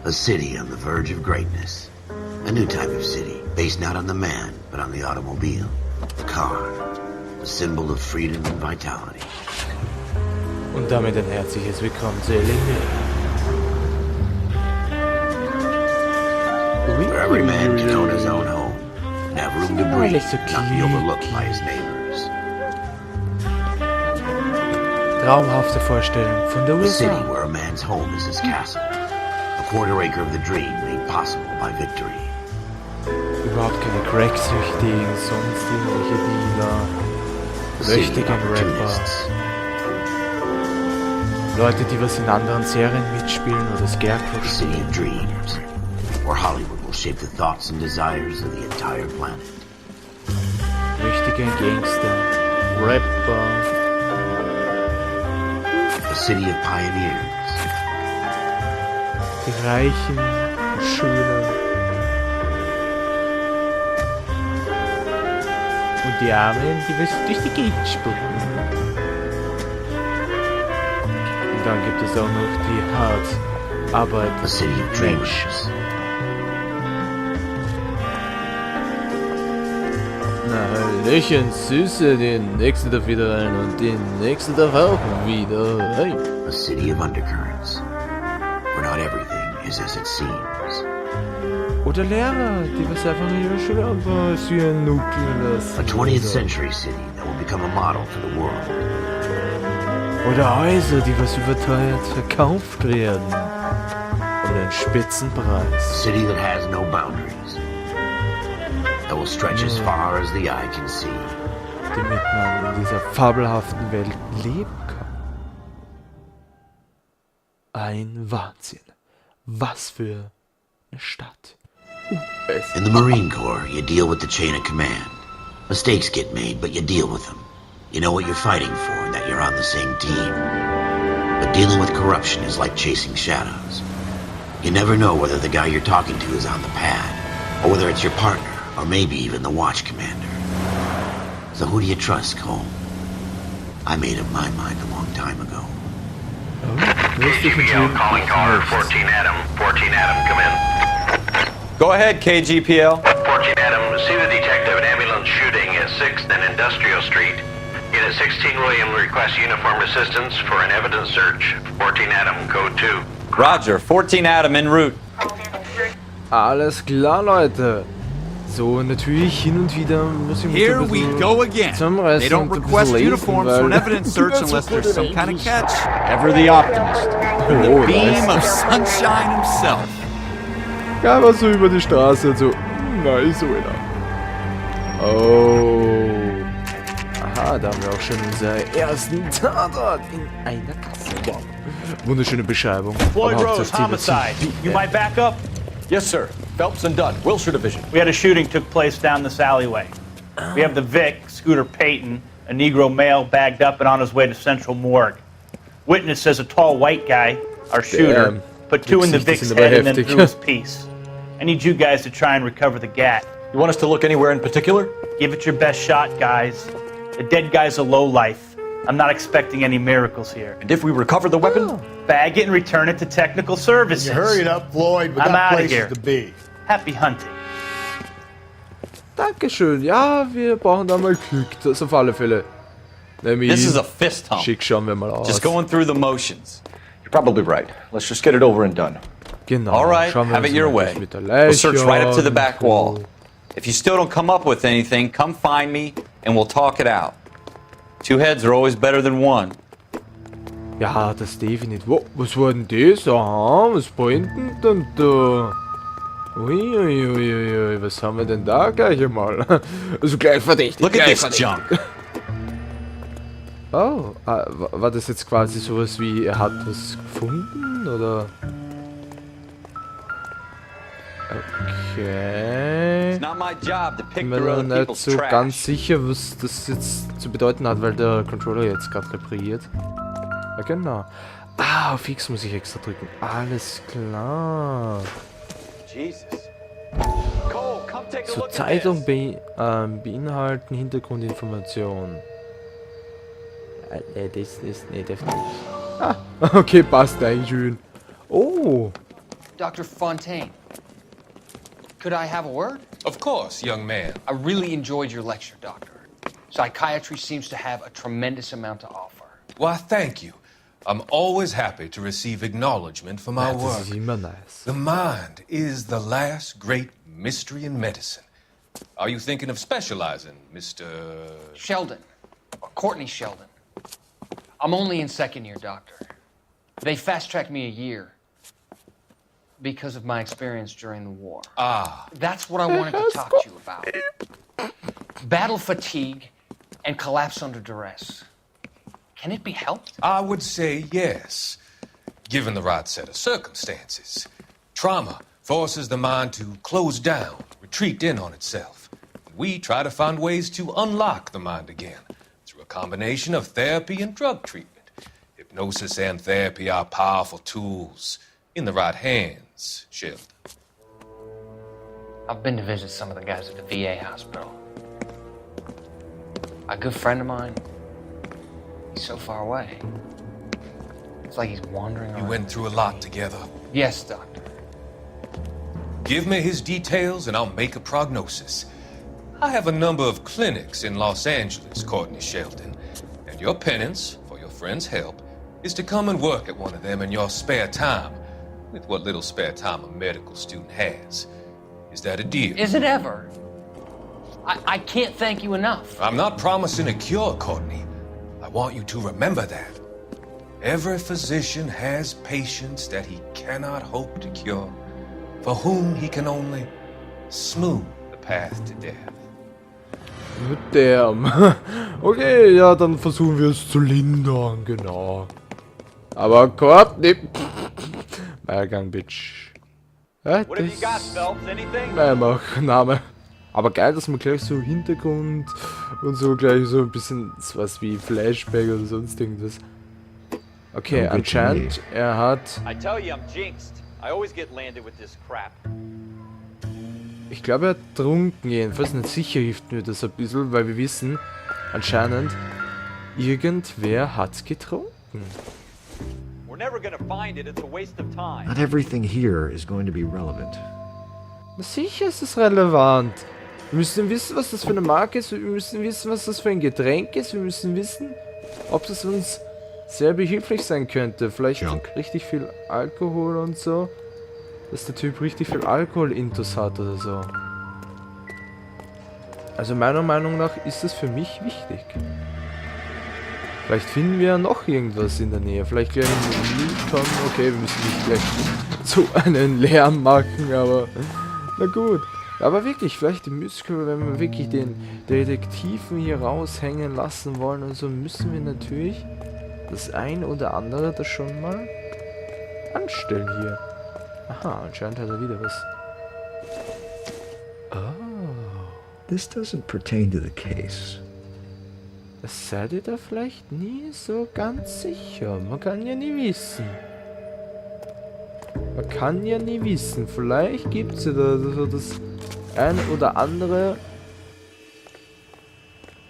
A city on the verge of greatness. A new type of city, based not on the man, but on the automobile. The car. A symbol of freedom and vitality. Und damit ein herzliches Willkommen zu Where every man can own his own home. And have room to breathe, not be overlooked by his neighbors. Traumhafte Vorstellung von der A city USA. where a man's home is his castle. A quarter acre of the dream made possible by victory. Überhaupt keine Cracksüchtigen, sonst irgendwelche Dealer, A city of richtigen Rapper, opportunists. Leute, die was in anderen Serien mitspielen oder A Scarecrow city spielen. of dreams. Where Hollywood will shape the thoughts and desires of the entire planet. Richtige Gangster, Rapper, A city of pioneers. die Reichen, die Schönen und die Armen, die was durch die Gegend spucken. Und dann gibt es auch noch die Hard A city of Arbeit dreamers. Na Hallöchen, Süße, den nächsten darf wieder rein und den nächsten darf auch wieder rein. A city of undercurrents. Where not everything is as it seems. Oder Lehrer, die was einfach in ihre Schule abpassieren, nuckeln lassen. A 20th century city that will become a model for the world. Oder Häuser, die was überteuert verkauft werden. Um den Spitzenpreis. A city that has no boundaries. That will stretch as far as the eye can see. Damit man in dieser fabelhaften Welt leben kann. Ein Wahnsinn. Was für eine Stadt. In the Marine Corps, you deal with the chain of command. Mistakes get made, but you deal with them. You know what you're fighting for and that you're on the same team. But dealing with corruption is like chasing shadows. You never know whether the guy you're talking to is on the pad, or whether it's your partner, or maybe even the watch commander. So who do you trust, Cole? I made up my mind a long time ago. KGPL calling caller 14 Adam. 14 Adam, come in. Go ahead, KGPL. 14 Adam, see the detective at ambulance shooting at 6th and Industrial Street. Unit 16 William requests uniformed assistance for an evidence search. 14 Adam, code 2. Roger, 14 Adam en route. Alles klar, Leute. So, natürlich hin und wieder muss ich mich Here we go again. zusammenreißen They don't und ein request bisschen uniforms lesen, for an weil- evidence search unless there's some kind of catch. Ever the optimist. Oh, Beam nice. of sunshine himself. Ja, aber so über die Straße und so. Nice, oder? Oh. Aha, da haben wir auch schon unseren ersten Tatort in einer Kasse. Wow. Wunderschöne Beschreibung. Floyd Aber Rose, Hauptsache die homicide. Beziehung. You might back up? Yes, sir. Phelps and Dunn, Wilshire Division. We had a shooting took place down this alleyway. We have the Vic, Scooter Payton, a Negro male bagged up and on his way to Central Morgue. Witness says a tall white guy, our shooter, Damn. put two in the Vic's Vic's in the head and then heftig. threw his piece. I need you guys to try and recover the gat. You want us to look anywhere in particular? Give it your best shot, guys. The dead guy's a lowlife. I'm not expecting any miracles here. And if we recover the weapon? Bag it and return it to technical services. You hurry it up, Floyd. We I'm got outta places here. to be. Happy hunting. Dankeschön. Ja, wir brauchen da mal Glück. Das auf alle Fälle. This is a fist hump. Schick schauen wir mal aus. Just going through the motions. You're probably right. Let's just get it over and done. Genau. All right, Schauen wir have uns it your mal das way. mit der We'll search right up to the Leiche back an. wall. If you still don't come up with anything, come find me and we'll talk it out. Two heads are always better than one. Ja, das definitiv. Wow, was war denn das? Aha, was brennt denn da? Uiuiuiui, was haben wir denn da gleich einmal? Also gleich verdächtig. Look at gleich this junk. Oh, war das jetzt quasi sowas wie, er hat was gefunden, oder? Okay. It's not my job to Ich pick bin through mir other nicht people's so ganz trash. sicher, was das jetzt zu bedeuten hat, weil der Controller jetzt gerade repariert. Ja, genau. Ah, auf X muss ich extra drücken. Alles klar. Jesus. Cole, come take a So, look at Zeitung this. beinhalten Hintergrundinformationen. Das ist nicht. Ah, okay, passt eigentlich schön. Oh. Dr. Fontaine, could I have a word? Of course, young man. I really enjoyed your lecture, Doctor. Psychiatry seems to have a tremendous amount to offer. Why, thank you. I'm always happy to receive acknowledgement for my Das work. ist immer nice. The mind is the last great mystery in medicine. Are you thinking of specializing, Mr. Sheldon, or Courtney Sheldon. I'm only in second year, Doctor. They fast-tracked me a year because of my experience during the war. Ah, That's what I wanted to talk to you about. Battle fatigue and collapse under duress. Can it be helped? I would say yes, given the right set of circumstances. Trauma forces the mind to close down, retreat in on itself. We try to find ways to unlock the mind again through a combination of therapy and drug treatment. Hypnosis and therapy are powerful tools in the right hands, Sheldon. I've been to visit some of the guys at the VA hospital. A good friend of mine, he's so far away. It's like he's wandering You around. went through a lot together. Yes, Doctor. Give me his details and I'll make a prognosis. I have a number of clinics in Los Angeles, Courtney Sheldon, and your penance, for your friend's help, is to come and work at one of them in your spare time, with what little spare time a medical student has. Is that a deal? Is it ever? I can't thank you enough. I'm not promising a cure, Courtney. I want you to remember that. Every physician has patients that he cannot hope to cure, for whom he can only smooth the path to death. Damn. Okay, ja, dann versuchen wir es zu lindern, genau. Aber Gott, ne. Mehrgang, Bitch. Ja, What have you got, Phelps? Anything? Name. Aber geil, dass man gleich so Hintergrund und so gleich so ein bisschen was wie Flashback oder sonst irgendwas. Okay, anscheinend, er hat... I tell you, I'm jinxed. I always get landed with this crap. Ich glaube, er hat trunken, jedenfalls nicht sicher hilft mir das ein bisschen, weil wir wissen, anscheinend, irgendwer hat getrunken. We're never gonna find it. It's a waste of time. Not everything here is going to be relevant. Na sicher ist es relevant. Wir müssen wissen, was das für eine Marke ist, wir müssen wissen, was das für ein Getränk ist, wir müssen wissen, ob das uns sehr behilflich sein könnte. Vielleicht richtig viel Alkohol und so. Dass der Typ richtig viel Alkohol-Intus hat oder so. Also meiner Meinung nach ist es für mich wichtig. Vielleicht finden wir ja noch irgendwas in der Nähe. Vielleicht gleich in den Mülltonnen. Okay, wir müssen nicht gleich so einen Lärm machen, aber na gut. Aber wirklich, vielleicht die Muskel, wenn wir wirklich den Detektiven hier raushängen lassen wollen und so, müssen wir natürlich das ein oder andere das schon mal anstellen hier. Aha, anscheinend hat er wieder was. Oh. This doesn't pertain to the case. Das seid ihr da vielleicht nie so ganz sicher. Man kann ja nie wissen. Man kann ja nie wissen. Vielleicht gibt es ja da so das ein oder andere,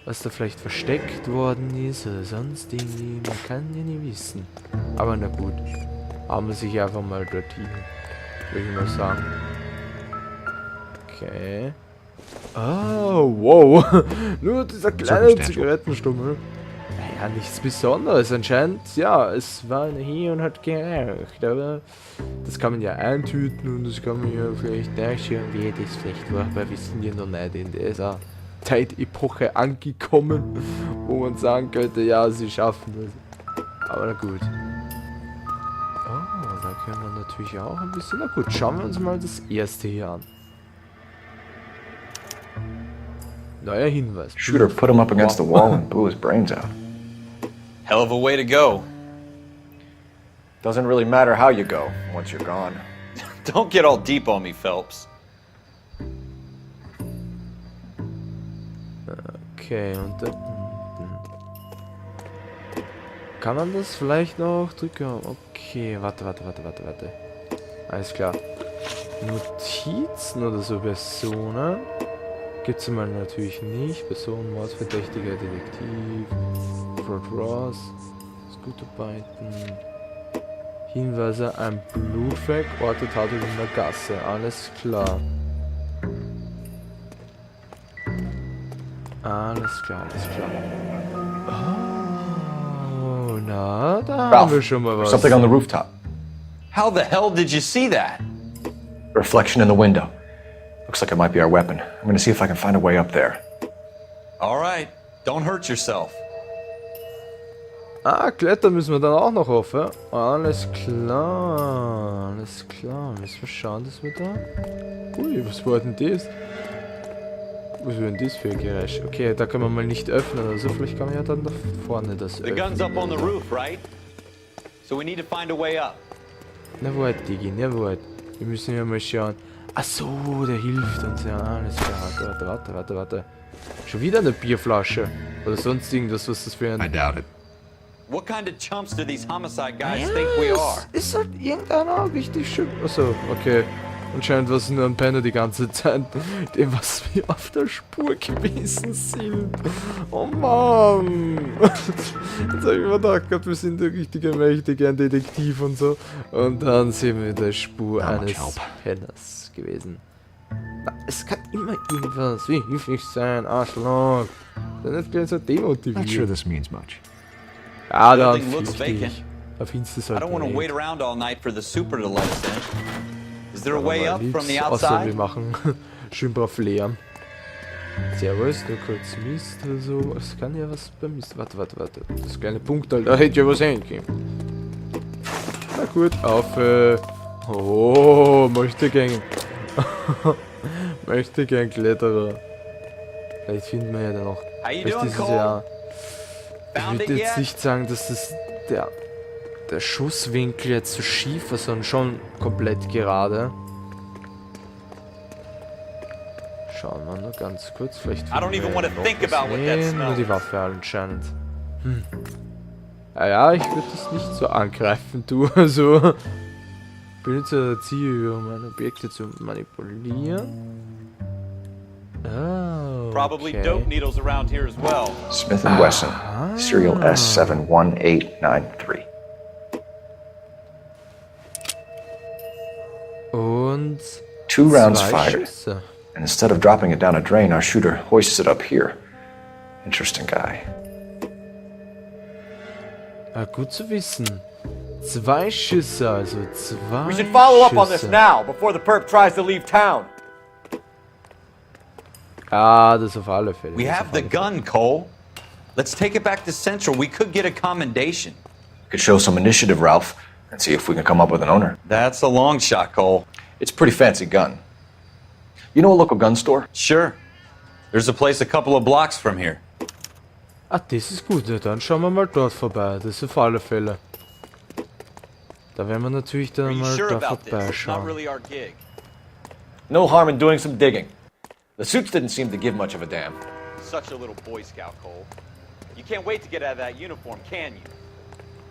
was da vielleicht versteckt worden ist oder sonst irgendwie. Man kann ja nie wissen. Aber na gut. Haben wir sich einfach mal dorthin. Würde ich mal sagen. Okay. Oh, wow. Nur dieser kleine Zigarettenstummel. Naja, nichts Besonderes. Anscheinend, ja, es war einer hier und hat geraucht. Aber das kann man ja eintüten und das kann man ja vielleicht nachschauen, wie das vielleicht war. Aber wir sind ja noch nicht in dieser Zeitepoche angekommen, wo man sagen könnte, ja, sie schaffen das. Aber na gut. Oh, da können wir natürlich auch ein bisschen... Na gut, schauen wir uns mal das erste hier an. Neuer Hinweis. Shooter put him up against the wall and blew his brains out. Hell of a way to go. Doesn't really matter how you go once you're gone. Don't get all deep on me, Phelps. Okay, und dann... Kann man das vielleicht noch drücken? Okay, warte. Alles klar. Notizen oder so, Personen. Gibt's mal natürlich nicht. Person, Mordverdächtiger, Detektiv, Fort Ross, Scooterbyten. Hinweise, ein Blutfleck, Ort der Tat in der Gasse. Alles klar. Alles klar, alles klar. Oh, na, da haben wir schon mal was. Something on the rooftop. How the hell did you see that? Reflection in the window. Looks like it might be our weapon. I'm gonna see if I can find a way up there. All right, don't hurt yourself. Ah, klettern müssen wir dann auch noch auf, ja? Alles klar, alles klar. Müssen wir schauen, dass wir da... Ui, was war denn das? Was war denn das für ein Geräusch? Okay, da kann man mal nicht öffnen, also vielleicht kann man ja dann da vorne das The gun's öffnen. up on the roof, right? So we need to find a way up. Na warte, Digi, na warte. Wir müssen ja mal schauen. Ach so, der hilft uns ja. Alles klar, warte. Schon wieder eine Bierflasche. Oder sonst irgendwas, was das für ein... I doubt it. What kind of chumps do these homicide guys think we are? Ist halt irgendeiner richtig schön. Achso, okay. Anscheinend war es nur ein Penner die ganze Zeit, dem was wir auf der Spur gewesen sind. Oh Mann! Jetzt habe ich mir gedacht, wir sind der richtige mächtige, ein Detektiv und so. Und dann sind wir in der Spur eines Penners gewesen. Na, es kann immer irgendwas wie hilfreich sein, Arschloch. Dann nicht gleich so demotiviert. Not sure this means much. Ja, dann Building looks vacant. Da findest du es I halt don't want to wait nicht. around all night for the super to let us in. Is there a Aber way up from the außer wir outside? machen schön brav leeren. Servus, nur kurz Mist oder so. Es kann ja was beim Mist. Warte. Das kleine Punkt, da hätte ja was hingehen. Na gut, auf. Oh, möchte gern. Möchte gern Kletterer. Vielleicht finden wir ja dann noch. How you Vielleicht doing, ist es Cole? ja. Ich Found würde it jetzt yet? nicht sagen, dass das der Schusswinkel jetzt so schief war, sondern schon komplett gerade. Schauen wir nur ganz kurz, vielleicht I don't finden even wir wanna noch think was. about what that Nee, nur smells. die Waffe anscheinend. Ja, ich würde das nicht so angreifen, du. Also, benutze Ziel, um meine Objekte zu manipulieren. Oh, Probably okay. dope needles around here as well. Smith & Wesson, serial S71893. Und 2 rounds zwei fired. Schüsse. And instead of dropping it down a drain, our shooter hoists it up here. Interesting guy. Ah, gut zu wissen. 2 Schüsse, also 2 We should follow up on this Schüsse. now, before the perp tries to leave town. Ah, das auf alle Fälle. We das have auf the alle Fälle. gun, Cole. Let's take it back to Central. We could get a commendation. Could show some initiative, Ralph, and see if we can come up with an owner. That's a long shot, Cole. It's a pretty fancy gun. You know a local gun store? Sure. There's a place a couple of blocks from here. Ah, das ist gut. Ja, dann schauen wir mal dort vorbei. Das ist auf alle Fälle. Da werden wir natürlich Are dann you mal sure da about this? It's not vorbeischauen. really our gig. No harm in doing some digging. The suits didn't seem to give much of a damn. Such a little Boy Scout, Cole. You can't wait to get out of that uniform, can you?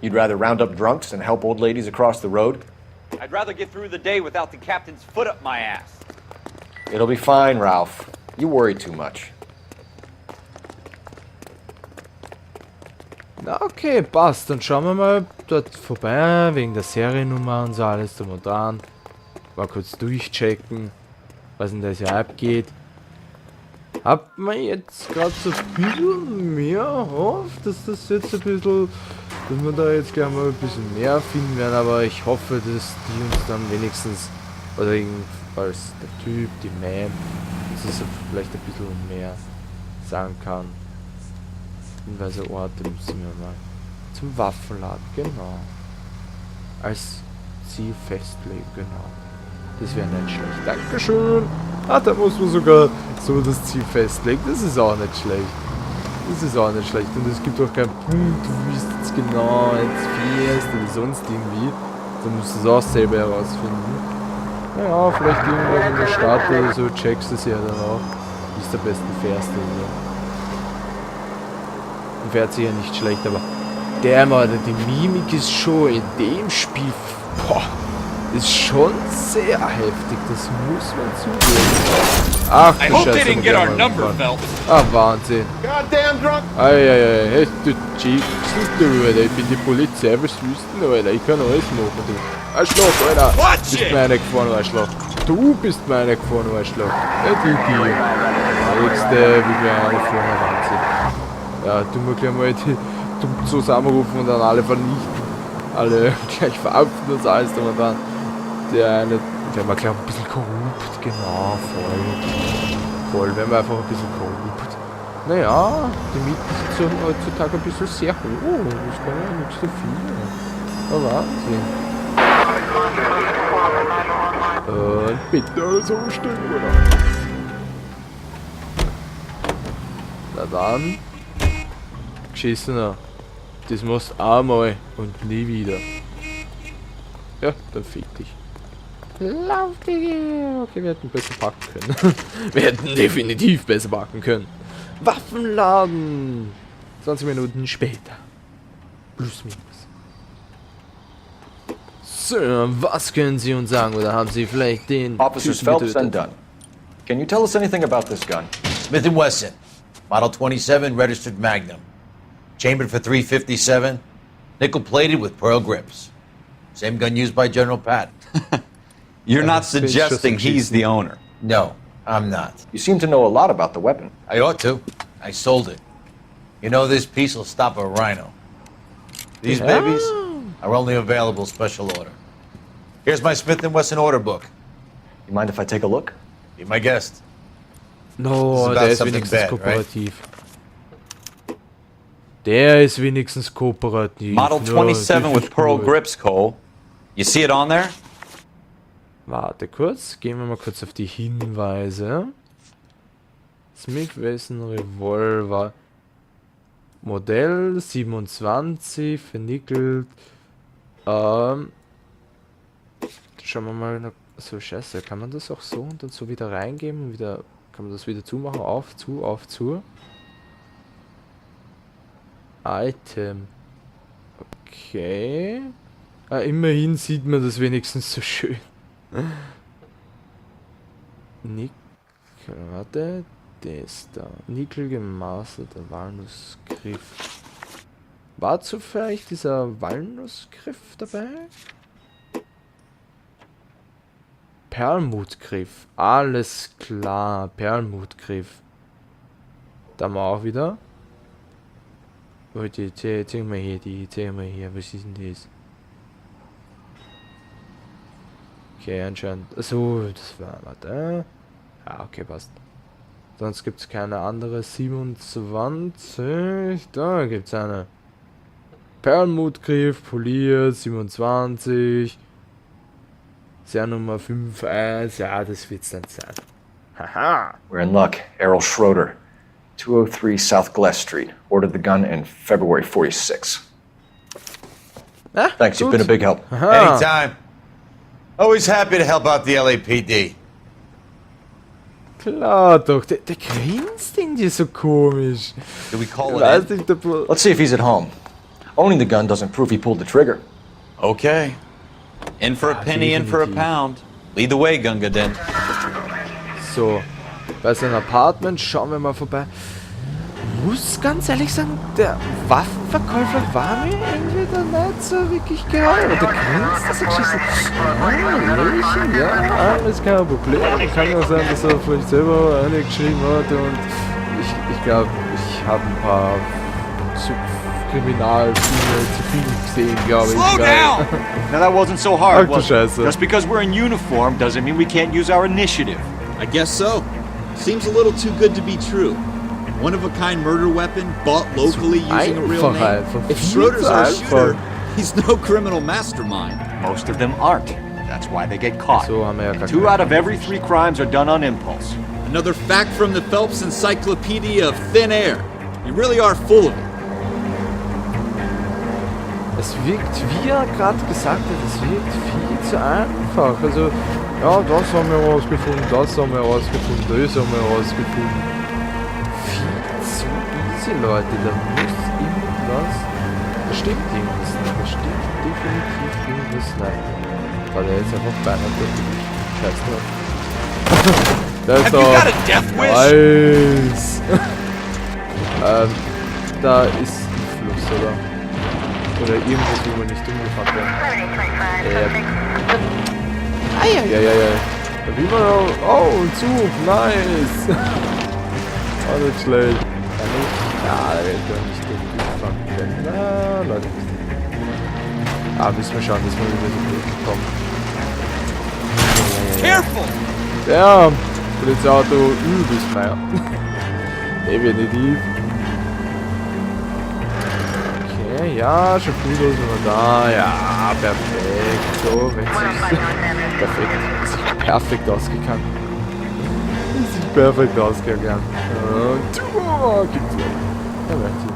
You'd rather round up drunks than help old ladies across the road? I'd rather get through the day without the captain's foot up my ass. It'll be fine, Ralph. You worry too much. Na okay, passt. Dann schauen wir mal dort vorbei, wegen der Seriennummer und so alles drum und dran. Mal kurz durchchecken, was denn das hier abgeht. Hat man jetzt gerade so ein bisschen mehr hofft, dass das jetzt ein bisschen, dass wir da jetzt gleich mal ein bisschen mehr finden werden, aber ich hoffe, dass die uns dann wenigstens, oder jedenfalls der Typ, die Man, dass es vielleicht ein bisschen mehr sagen kann. Hinweise Orte müssen wir mal zum Waffenladen, genau. Als Ziel festlegen, genau. Das wäre nicht schlecht. Dankeschön. Ah, da muss man sogar so das Ziel festlegen. Das ist auch nicht schlecht. Das ist auch nicht schlecht. Und es gibt auch keinen Punkt, du willst jetzt genau jetzt fährst oder sonst irgendwie. Da musst du es auch selber herausfinden. Naja, vielleicht irgendwann in der Stadt oder so checkst du es ja dann auch. Wie es am besten fährst oder so. Fährt sich ja nicht schlecht, aber der Mann, die Mimik ist schon in dem Spiel, boah, ist schon sehr heftig, das muss man zugeben. Ach du Scheiße. Ah, Wahnsinn. Hey, du Chief, du, Alter, ich bin die Polizei, was willst du denn, Alter? Ich kann alles machen, du. Arschloch, Alter. Du bist mir einer gefahren, Arschloch. Du bist mir einer gefahren, Arschloch. Ja, du dir. Nächste, wie wir alle vorher Wahnsinn. Ja, du musst gleich mal die zusammenrufen und dann alle vernichten. Alle gleich verhaften und alles drum und dran. Der eine, der war gleich ein bisschen korrupt, genau, voll, wenn wir einfach ein bisschen korrupt. Naja, die Mieten sind so heutzutage ein bisschen sehr hoch, das kann ja nichts dafür. Oh, Wahnsinn. Und bitte alles umstellen, oder? Na dann, geschissener, das machst du einmal und nie wieder. Ja, dann fick dich. Lauf dich! Okay, wir hätten besser packen können. Wir hätten definitiv besser packen können. Waffenladen! 20 Minuten später. Plus minus. Sir, was können Sie uns sagen? Oder haben Sie vielleicht den... Officers Phelps and Dunn. Can you tell us anything about this gun? Smith & Wesson, Model 27, registered Magnum. Chambered for .357, nickel-plated with pearl grips. Same gun used by General Patton. You're not suggesting he's the owner. No, I'm not. You seem to know a lot about the weapon. I ought to. I sold it. You know, this piece will stop a rhino. These babies are only available special order. Here's my Smith & Wesson order book. You mind if I take a look? Be my guest. No, der ist wenigstens kooperativ. Der ist wenigstens kooperativ. Model 27 with pearl grips, Cole. You see it on there? Warte kurz, gehen wir mal kurz auf die Hinweise. Smith Wesson Revolver. Modell 27, vernickelt. Schauen wir mal. So, scheiße, kann man das auch so und dann so wieder reingeben und wieder. Kann man das wieder zumachen? Auf, zu. Item. Okay. Ah, immerhin sieht man das wenigstens so schön. Warte. Das da. Nickel gemasterter Walnussgriff. War zufällig dieser Walnussgriff dabei? Perlmuttgriff. Alles klar. Perlmuttgriff. Da haben wir auch wieder. Leute, zeig mal hier, was ist denn das? Okay, anscheinend. Achso, das war, warte. Ja, okay, passt. Sonst gibt es keine andere. 27. Da gibt es eine. Perlmuttgriff, poliert, 27. Nummer 5-1. Ja, das wird's dann sein. Haha. We're in luck. Errol Schroeder. 203 South Glass Street. Ordered the gun in February 46. Ah, thanks, you've been a big help. Aha. Anytime. Always happy to help out the LAPD. Klar doch, der grinst irgendwie so komisch. Do we call it Weiß in? nicht, Let's see if he's at home. Owning the gun doesn't prove he pulled the trigger. Okay. In for a penny, in for a pound. Lead the way, Gunga Din. So, bei seinem Apartment schauen wir mal vorbei. Muss ganz ehrlich sagen, der Waffenverkäufer war mir irgendwie da nicht so wirklich geil. Der grinst, dass er geschissen hat. Ja, alles kein Problem. Kann ja sein, dass er vielleicht selber eine geschrieben hat und ich glaube, ich habe ein paar Kriminalfilme zu viel gesehen, glaube ich. Slow down! Now that wasn't so hard, was it? Scheiße. Just because we're in uniform doesn't mean we can't use our initiative. I guess so. Seems a little too good to be true. One-of-a-kind murder weapon bought locally using a real name. If Schroeder's our shooter, he's no criminal mastermind. Most of them aren't. That's why they get caught. So haben wir ja gar 2 out of every 3 crimes are done on impulse. Another fact from the Phelps Encyclopedia of Thin Air. You really are full of it. Es wirkt, wie er gerade gesagt hat, es wirkt viel zu einfach. Also, ja, das haben wir rausgefunden, das haben wir rausgefunden, das haben wir rausgefunden. Viel zu easy, Leute. Da muss irgendwas. Da stimmt irgendwas nicht. Da stimmt definitiv irgendwas nicht. War der jetzt einfach beinahe durch? Scheiß drauf. Da ist doch... Nice! Da ist ein Fluss, oder? Oder irgendwas, wo wir nicht umgefahren werden. Eieieiei. Da will man auch... Oh, ein Zug! Nice! Oh, nicht schlecht. Kann ich? Ja, da werde ich doch nicht umgefahren werden. Na, Leute. Müssen wir schauen, dass wir über die Brücke kommen. Careful! Ja, Polizeiauto übelst meier. Definitiv. Okay, ja, schon gut aus, wenn wir da. Ja, perfekt. So, wenn es perfekt. Perfekt ausgegangen. Ist perfekt ausgegangen. Und gibt's weg. Ja, merci.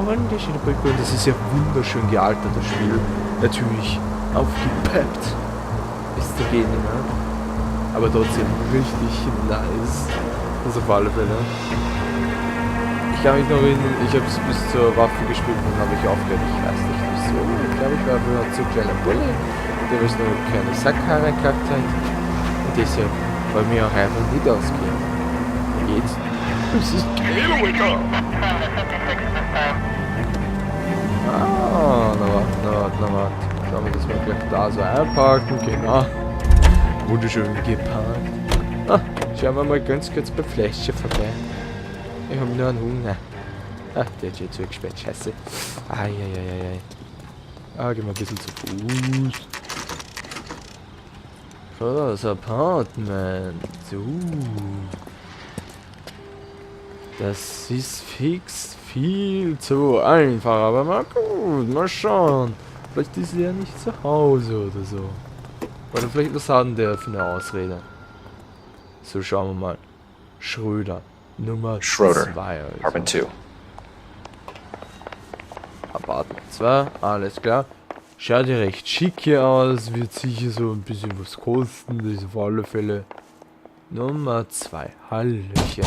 Wunderschöne Brücke. Und das ist ja wunderschön gealtert, das Spiel. Natürlich aufgepeppt. Ist dagegen, ne? Aber trotzdem richtig nice. Das auf alle Fälle. Ich kann mich noch erinnern, ich habe es bis zur Waffe gespielt und dann habe ich aufgehört. Ich weiß nicht wieso. Ich glaube, ich war früher zu kleiner Bulle. Der was noch keine Sackhaare gehabt hat. Und deshalb wollte mir auch einfach nicht ausgehen. Geht's? Es ist Kilometer! Na warte. Schauen wir, dass wir gleich da so einparken. Genau. Wunderschön geparkt. Schauen wir mal ganz kurz bei Fläschchen vorbei. Ich habe nur einen Hunger. Der ist jetzt zugesperrt. Scheiße. Eieieiei. Gehen wir ein bisschen zu Fuß. Das Apartment. Das ist fix viel zu einfach, aber mal gut, mal schauen. Vielleicht ist er ja nicht zu Hause oder so. Oder vielleicht was haben der für eine Ausrede. So, schauen wir mal. Schröder. Nummer 2. Apartment 2. Apartment 2, alles klar. Schaut ja recht schick hier aus. Wird sicher so ein bisschen was kosten. Das ist auf alle Fälle Nummer 2. Hallöchen.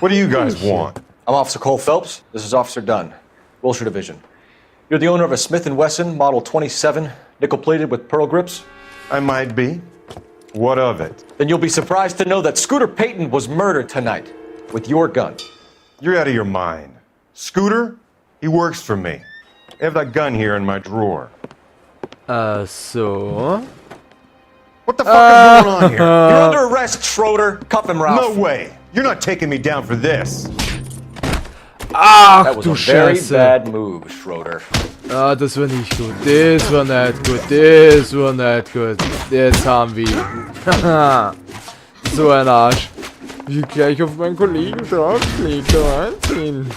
What do you guys want? I'm Officer Cole Phelps. This is Officer Dunn, Wilshire Division. You're the owner of a Smith & Wesson Model 27, nickel-plated with pearl grips? I might be. What of it? Then you'll be surprised to know that Scooter Payton was murdered tonight with your gun. You're out of your mind. Scooter? He works for me. I have that gun here in my drawer. So... What the fuck is going on here? You're under arrest, Schroeder. Cuff him, Ralph. No way. You're not taking me down for this. Ach, That was du a very Scheiße. bad move, Schroeder. Das war nicht gut. Das war nicht gut. Das war nicht gut. Jetzt haben wir ihn. So ein Arsch. Wie gleich auf meinen Kollegen drauflegt. Wahnsinn.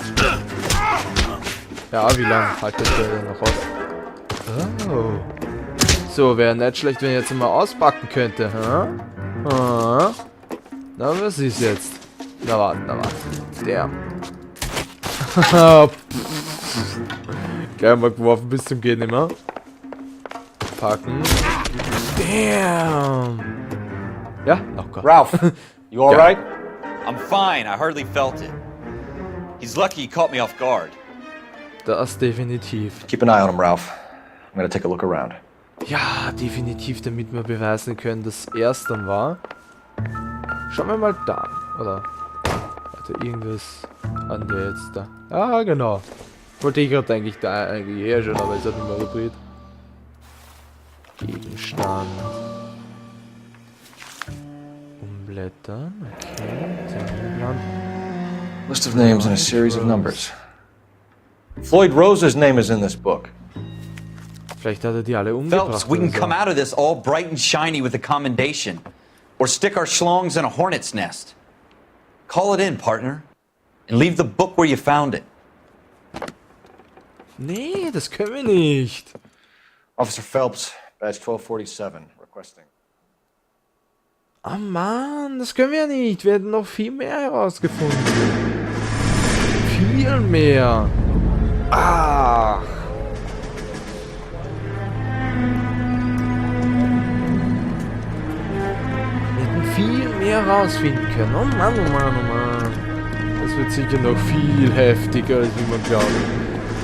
Ja, wie lange haltet der denn noch aus? Oh. So, wäre nicht schlecht, wenn ich jetzt mal auspacken könnte. Na, was ist jetzt? Na, warte. Der. Gleich mal geworfen bis zum Gehen immer. Packen. Damn. Ja, oh Gott. Ralph, you alright? I'm fine. I hardly felt it. He's lucky he caught me off guard. Das definitiv. Keep an eye on him, Ralph. I'm gonna take a look around. Ja, definitiv, damit wir beweisen können, dass er es dann war. Schauen wir mal da an, oder? Warte, irgendwas an der jetzt da. Ah, genau. Wollte ich gerade eigentlich da eigentlich her schon, aber es hat mich mal gedreht. Gegenstand. Umblättern, okay. Terminplan. List of names and a series of numbers. Floyd Rose's name is in this book. Vielleicht hat er die alle umgebracht. Phelps, we can so. come out of this all bright and shiny with a commendation. Or stick our schlongs in a hornet's nest. Call it in, partner. And leave the book where you found it. Nee, das können wir nicht. Officer Phelps, badge 1247, requesting. Oh Mann, das können wir nicht. Wir hätten noch viel mehr herausgefunden. Viel mehr. Ach. Wir hätten viel mehr rausfinden können. Oh Mann. Das wird sicher noch viel heftiger, als wie man glaubt.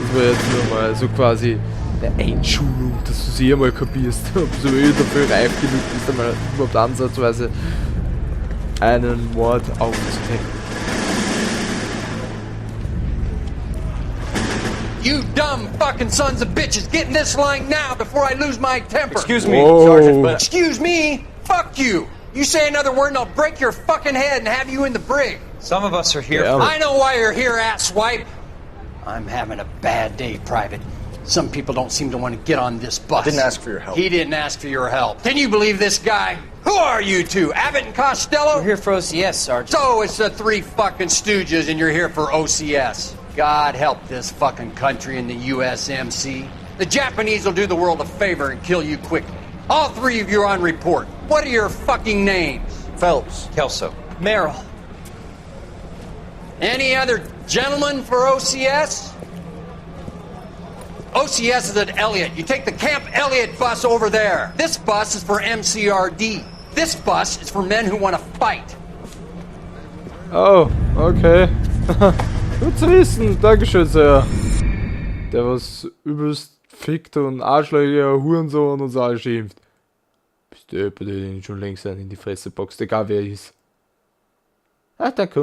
Das war jetzt nur mal so quasi eine Einschulung, dass du sie einmal kapierst, ob du dafür reif genug bist, einmal überhaupt ansatzweise einen Mord aufzudecken. You dumb fucking sons of bitches, get in this line now before I lose my temper. Excuse me, Sergeant, but... Excuse me? Fuck you. You say another word and I'll break your fucking head and have you in the brig. Some of us are here Yeah. for... I know why you're here, asswipe. I'm having a bad day, Private. Some people don't seem to want to get on this bus. I didn't ask for your help. He didn't ask for your help. Can you believe this guy? Who are you two? Abbott and Costello? We're here for OCS, Sergeant. So it's the three fucking stooges and you're here for OCS. God help this fucking country and the USMC. The Japanese will do the world a favor and kill you quickly. All three of you are on report. What are your fucking names? Phelps. Kelso. Merrill. Any other gentlemen for OCS? OCS is at Elliott. You take the Camp Elliott bus over there. This bus is for MCRD. This bus is for men who want to fight. Oh, okay. Gut zu wissen, Dankeschön sehr. Der was übelst fickt und Arschlöcher, Hurensohn und so alles schimpft. Bist du jemand, der den schon längst in die Fresse boxt, egal wer er ist. Ah, da kommt